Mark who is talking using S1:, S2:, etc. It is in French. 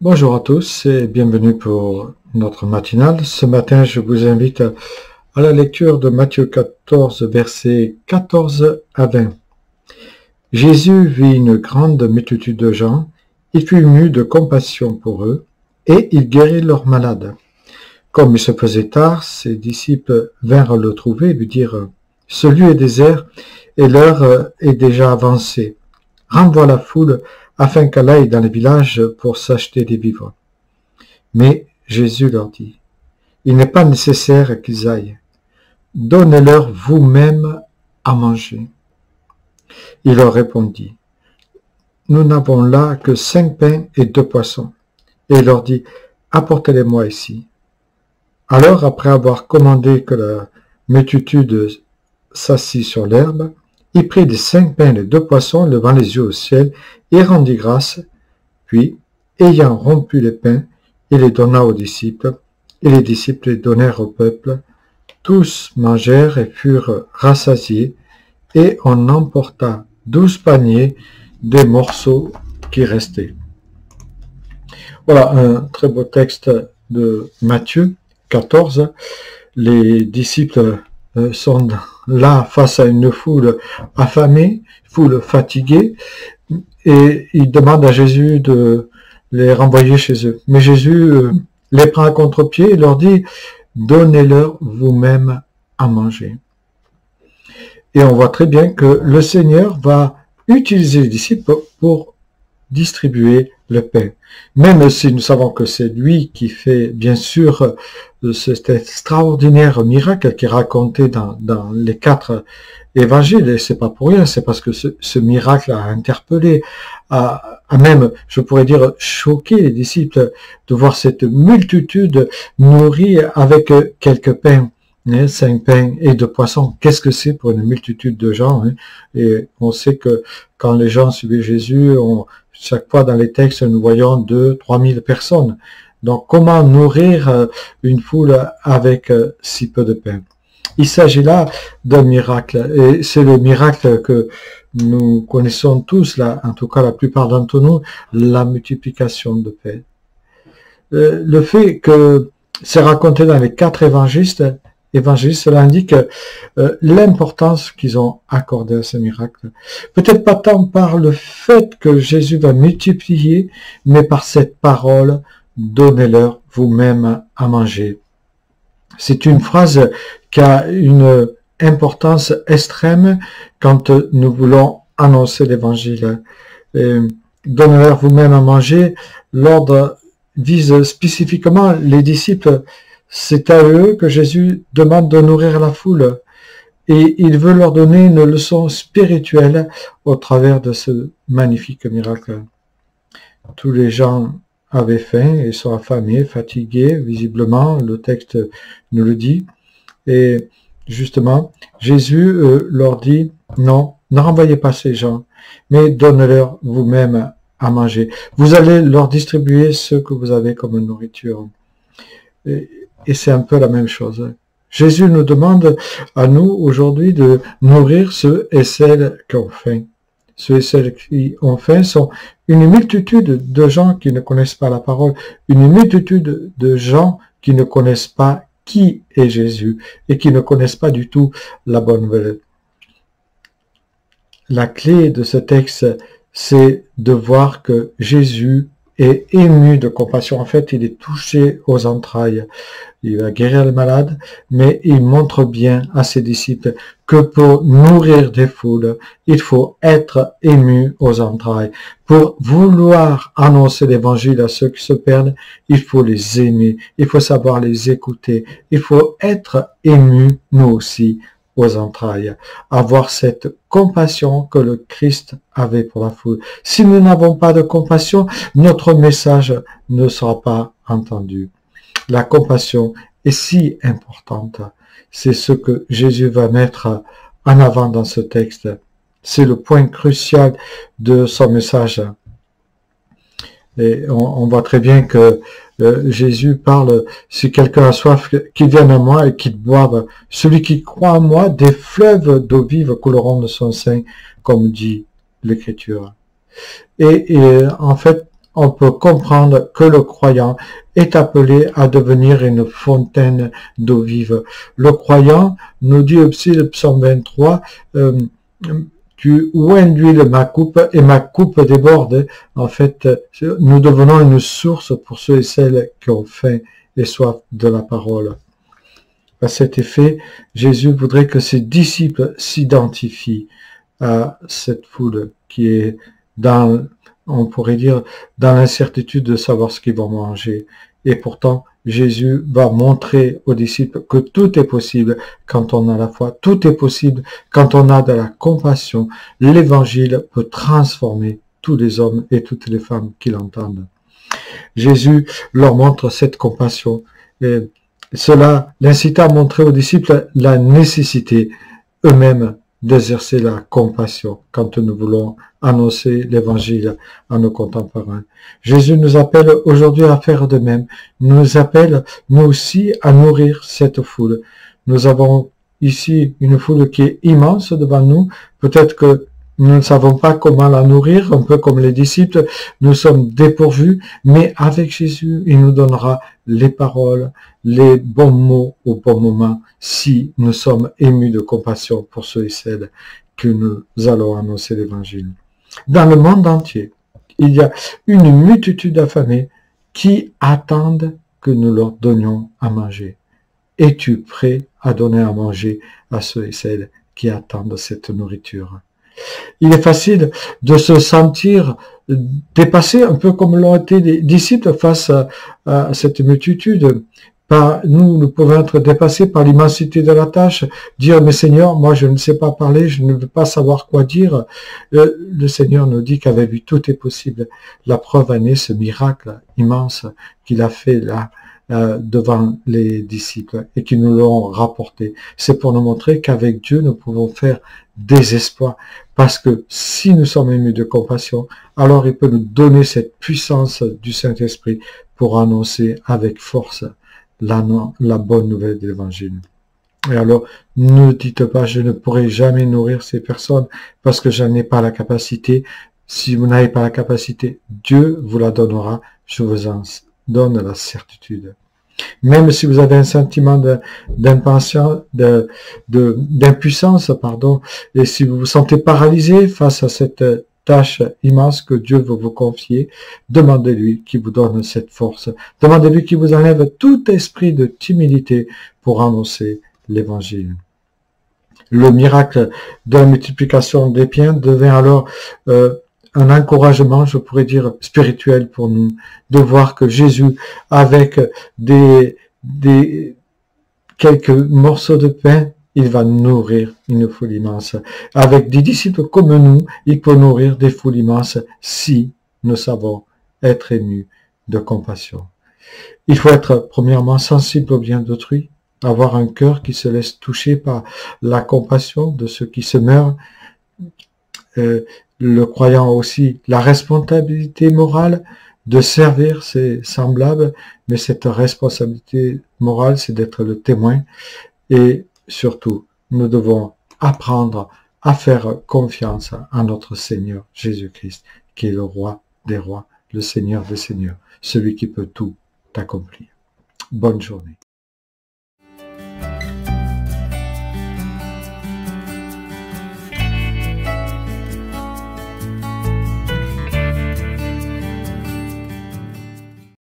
S1: Bonjour à tous et bienvenue pour notre matinale. Ce matin, je vous invite à la lecture de Matthieu 14, versets 14 à 20. Jésus vit une grande multitude de gens, il fut ému de compassion pour eux et il guérit leurs malades. Comme il se faisait tard, ses disciples vinrent le trouver et lui dirent « Ce lieu est désert et l'heure est déjà avancée. Renvoie la foule afin qu'elle aille dans les villages pour s'acheter des vivres. » Mais Jésus leur dit, « Il n'est pas nécessaire qu'ils aillent. Donnez-leur vous-même à manger. » Il leur répondit, « Nous n'avons là que 5 pains et 2 poissons. » Et il leur dit, « Apportez-les-moi ici. » Alors, après avoir commandé que la multitude s'assit sur l'herbe, il prit les 5 pains et les 2 poissons, levant les yeux au ciel, et rendit grâce. Puis, ayant rompu les pains, il les donna aux disciples, et les disciples les donnèrent au peuple. Tous mangèrent et furent rassasiés, et on emporta 12 paniers des morceaux qui restaient. Voilà un très beau texte de Matthieu 14. Les disciples sont là face à une foule affamée, foule fatiguée, et ils demandent à Jésus de les renvoyer chez eux. Mais Jésus les prend à contre-pied et leur dit « Donnez-leur vous-même à manger ». Et on voit très bien que le Seigneur va utiliser les disciples pour distribuer le pain. Même si nous savons que c'est lui qui fait, bien sûr, cet extraordinaire miracle qui est raconté dans les 4 évangiles, et c'est pas pour rien, c'est parce que ce miracle a interpellé, a même, je pourrais dire, choqué les disciples de voir cette multitude nourrie avec quelques pains. 5 pains et 2 poissons, qu'est-ce que c'est pour une multitude de gens, hein? Et on sait que quand les gens suivaient Jésus, chaque fois dans les textes, nous voyons 2-3 000 personnes. Donc, comment nourrir une foule avec si peu de pain? Il s'agit là d'un miracle, et c'est le miracle que nous connaissons tous, là, en tout cas la plupart d'entre nous, la multiplication de pain. Le fait que c'est raconté dans les 4 évangiles, cela indique l'importance qu'ils ont accordée à ce miracle. Peut-être pas tant par le fait que Jésus va multiplier, mais par cette parole, donnez-leur vous-même à manger. C'est une phrase qui a une importance extrême quand nous voulons annoncer l'évangile. Donnez-leur vous-même à manger, l'ordre vise spécifiquement les disciples. C'est à eux que Jésus demande de nourrir la foule et il veut leur donner une leçon spirituelle au travers de ce magnifique miracle. Tous les gens avaient faim et sont affamés, fatigués, visiblement, le texte nous le dit. Et justement, Jésus leur dit, non, ne renvoyez pas ces gens, mais donnez-leur vous-même à manger. Vous allez leur distribuer ce que vous avez comme nourriture. Et c'est un peu la même chose. Jésus nous demande à nous aujourd'hui de nourrir ceux et celles qui ont faim. Ceux et celles qui ont faim sont une multitude de gens qui ne connaissent pas la parole, une multitude de gens qui ne connaissent pas qui est Jésus et qui ne connaissent pas du tout la bonne nouvelle. La clé de ce texte, c'est de voir que Jésus est ému de compassion. En fait, il est touché aux entrailles. Il va guérir le malade, mais il montre bien à ses disciples que pour nourrir des foules, il faut être ému aux entrailles. Pour vouloir annoncer l'évangile à ceux qui se perdent, il faut les aimer, il faut savoir les écouter, il faut être ému, nous aussi, aux entrailles, avoir cette compassion que le Christ avait pour la foule. Si nous n'avons pas de compassion, notre message ne sera pas entendu. La compassion est si importante. C'est ce que Jésus va mettre en avant dans ce texte. C'est le point crucial de son message. Et on voit très bien que Jésus parle, si quelqu'un a soif, qu'il vienne à moi et qu'il boive. Celui qui croit en moi, des fleuves d'eau vive couleront de son sein, comme dit l'Écriture. Et en fait, on peut comprendre que le croyant est appelé à devenir une fontaine d'eau vive. Le croyant, nous dit aussi le psaume 23, tu induis ma coupe et ma coupe déborde. En fait, nous devenons une source pour ceux et celles qui ont faim et soif de la parole. À cet effet, Jésus voudrait que ses disciples s'identifient à cette foule qui est dans, on pourrait dire, dans l'incertitude de savoir ce qu'ils vont manger. Et pourtant, Jésus va montrer aux disciples que tout est possible quand on a la foi, tout est possible quand on a de la compassion. L'évangile peut transformer tous les hommes et toutes les femmes qui l'entendent. Jésus leur montre cette compassion. Et cela l'incita à montrer aux disciples la nécessité eux-mêmes d'exercer la compassion quand nous voulons annoncer l'évangile à nos contemporains. Jésus nous appelle aujourd'hui à faire de même. Il nous appelle, nous aussi, à nourrir cette foule. Nous avons ici une foule qui est immense devant nous. Peut-être que nous ne savons pas comment la nourrir, un peu comme les disciples, nous sommes dépourvus, mais avec Jésus, il nous donnera les paroles, les bons mots au bon moment, si nous sommes émus de compassion pour ceux et celles que nous allons annoncer l'évangile. Dans le monde entier, il y a une multitude d'affamés qui attendent que nous leur donnions à manger. Es-tu prêt à donner à manger à ceux et celles qui attendent cette nourriture? Il est facile de se sentir dépassé, un peu comme l'ont été les disciples face à cette multitude. Nous pouvons être dépassés par l'immensité de la tâche, dire « Mais Seigneur, moi je ne sais pas parler, je ne veux pas savoir quoi dire ». Le Seigneur nous dit qu'avec lui tout est possible. La preuve en est ce miracle immense qu'il a fait là, devant les disciples et qui nous l'ont rapporté. C'est pour nous montrer qu'avec Dieu, nous pouvons faire des exploits. Parce que si nous sommes émus de compassion, alors il peut nous donner cette puissance du Saint-Esprit pour annoncer avec force la bonne nouvelle de l'Évangile. Et alors, ne dites pas, je ne pourrai jamais nourrir ces personnes parce que je n'ai pas la capacité. Si vous n'avez pas la capacité, Dieu vous la donnera. Je vous en donne la certitude. Même si vous avez un sentiment d'impuissance, et si vous vous sentez paralysé face à cette tâche immense que Dieu veut vous confier, demandez-lui qu'il vous donne cette force. Demandez-lui qu'il vous enlève tout esprit de timidité pour annoncer l'évangile. Le miracle de la multiplication des pains devient alors un encouragement, je pourrais dire, spirituel pour nous, de voir que Jésus, avec quelques morceaux de pain, il va nourrir une foule immense. Avec des disciples comme nous, il peut nourrir des foules immenses si nous savons être émus de compassion. Il faut être premièrement sensible au bien d'autrui, avoir un cœur qui se laisse toucher par la compassion de ceux qui se meurent. Le croyant a aussi la responsabilité morale de servir ses semblables, mais cette responsabilité morale, c'est d'être le témoin. Et surtout, nous devons apprendre à faire confiance à notre Seigneur Jésus-Christ, qui est le roi des rois, le Seigneur des seigneurs, celui qui peut tout accomplir. Bonne journée.